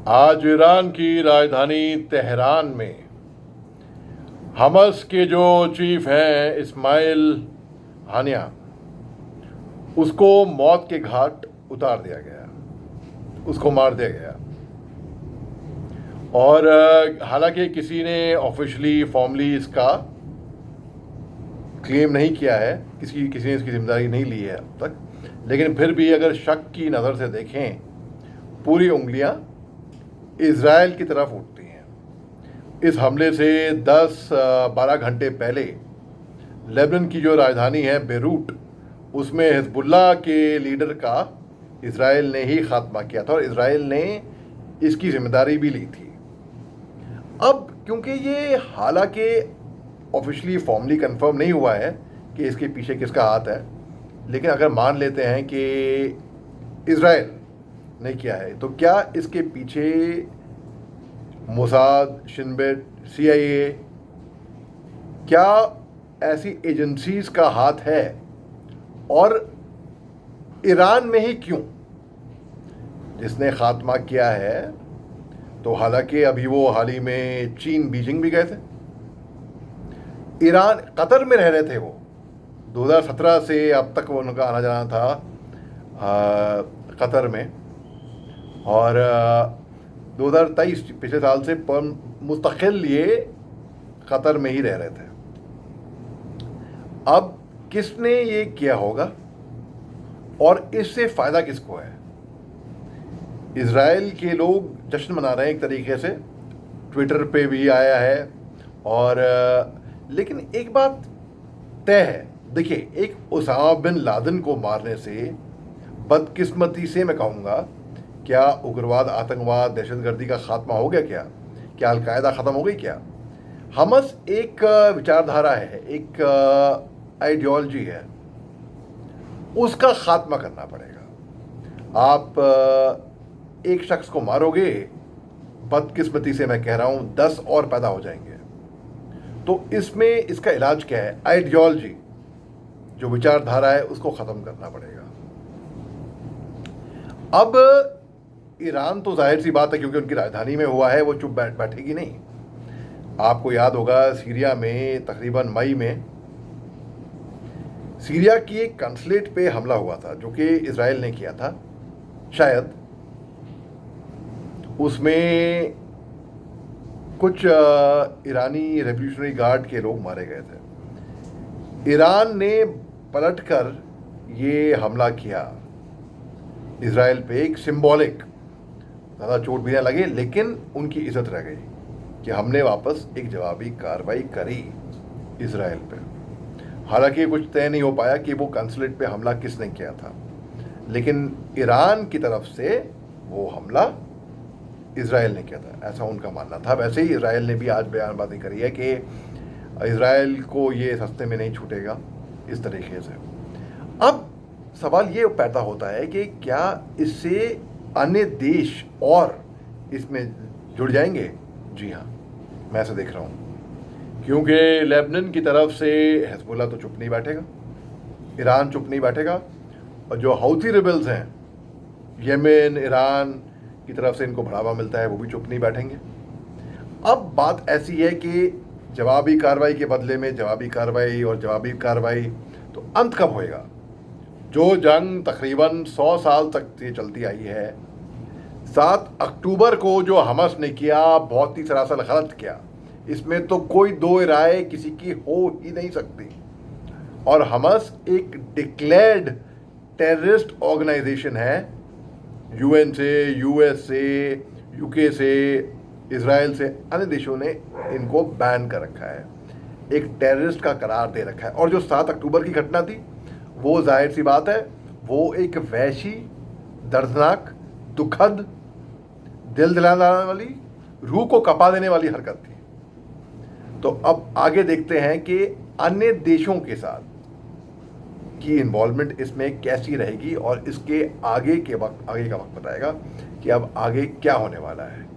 आज ईरान की राजधानी तेहरान में हमास के जो चीफ हैं इस्माइल हानिया, उसको मौत के घाट उतार दिया गया, उसको मार दिया गया। और हालांकि किसी ने ऑफिशियली फॉर्मली इसका क्लेम नहीं किया है, किसी ने इसकी जिम्मेदारी नहीं ली है अब तक, लेकिन फिर भी अगर शक की नज़र से देखें, पूरी उंगलियां इज़राइल की तरफ उठती हैं। इस हमले से 10-12 घंटे पहले लेबनान की जो राजधानी है बेरूट, उसमें हिजबुल्लाह के लीडर का इज़राइल ने ही खात्मा किया था और इज़राइल ने इसकी जिम्मेदारी भी ली थी। अब क्योंकि ये हालांकि ऑफिशियली फॉर्मली कंफर्म नहीं हुआ है कि इसके पीछे किसका हाथ है, लेकिन अगर मान लेते हैं कि इज़राइल ने किया है, तो क्या इसके पीछे मोसाद, शिन बेट, CIA, क्या ऐसी एजेंसीज का हाथ है? और ईरान में ही क्यों? जिसने खात्मा किया है, तो हालांकि अभी वो हाल ही में चीन, बीजिंग भी गए थे। ईरान, कतर में रह रहे थे वो 2017 से अब तक, वो उनका आना जाना था कतर में, और 2023 पिछले साल से मुस्तकिल ये कतर में ही रह रहे थे। अब किसने ये किया होगा और इससे फ़ायदा किसको है? इज़राइल के लोग जश्न मना रहे हैं एक तरीके से, ट्विटर पे भी आया है। और लेकिन एक बात तय है, देखिए, एक उसामा बिन लादेन को मारने से, बदकिस्मती से मैं कहूँगा, क्या उग्रवाद, आतंकवाद, दहशतगर्दी का खात्मा हो गया? क्या अलकायदा ख़त्म हो गई? क्या हमास एक विचारधारा है, एक आइडियोलॉजी है, उसका खात्मा करना पड़ेगा। आप एक शख्स को मारोगे, बदकिस्मती से मैं कह रहा हूँ 10 और पैदा हो जाएंगे। तो इसमें इसका इलाज क्या है? आइडियोलॉजी, जो विचारधारा है, उसको ख़त्म करना पड़ेगा। अब ईरान तो जाहिर सी बात है, क्योंकि उनकी राजधानी में हुआ है, वो चुप बैठेगी नहीं। आपको याद होगा सीरिया में तकरीबन मई में सीरिया की एक कंसुलेट पे हमला हुआ था, जो कि इज़राइल ने किया था शायद। उसमें कुछ ईरानी रेवोल्यूशनरी गार्ड के लोग मारे गए थे। ईरान ने पलटकर ये हमला किया इज़राइल पे, एक सिंबॉलिक, ज़्यादा चोट भी ना लगे, लेकिन उनकी इज्जत रह गई कि हमने वापस एक जवाबी कार्रवाई करी इज़राइल पे। हालांकि कुछ तय नहीं हो पाया कि वो कंसुलेट पे हमला किसने किया था, लेकिन ईरान की तरफ से वो हमला इज़राइल ने किया था, ऐसा उनका मानना था। वैसे ही इज़राइल ने भी आज बयानबाजी करी है कि इज़राइल को ये सस्ते में नहीं छूटेगा, इस तरीके से। अब सवाल ये पैदा होता है कि क्या इससे अन्य देश और इसमें जुड़ जाएंगे? जी हाँ, मैं ऐसा देख रहा हूँ, क्योंकि लेबनान की तरफ से हिजबुल्लाह तो चुप नहीं बैठेगा, ईरान चुप नहीं बैठेगा, और जो हौथी रिबल्स हैं यमन, ईरान की तरफ से इनको बढ़ावा मिलता है, वो भी चुप नहीं बैठेंगे। अब बात ऐसी है कि जवाबी कार्रवाई के बदले में जवाबी कार्रवाई और जवाबी कार्रवाई, तो अंत कब होएगा? जो जंग तकरीबन 100 साल तक ये चलती आई है, 7 अक्टूबर को जो हमास ने किया, बहुत ही सरासर गलत किया। इसमें तो कोई दो राय किसी की हो ही नहीं सकती। और हमास एक डिक्लेयर्ड टेररिस्ट ऑर्गेनाइजेशन है, UN से, US से, UK से, इज़राइल से, अन्य देशों ने इनको बैन कर रखा है, एक टेररिस्ट का करार दे रखा है। और जो 7 अक्टूबर की घटना थी, वो जाहिर सी बात है, वो एक वैशी, दर्दनाक, दुखद, दिल दिलाने वाली, रूह को कपा देने वाली हरकत थी। तो अब आगे देखते हैं कि अन्य देशों के साथ की इन्वॉल्वमेंट इसमें कैसी रहेगी, और इसके आगे का वक्त बताएगा कि अब आगे क्या होने वाला है।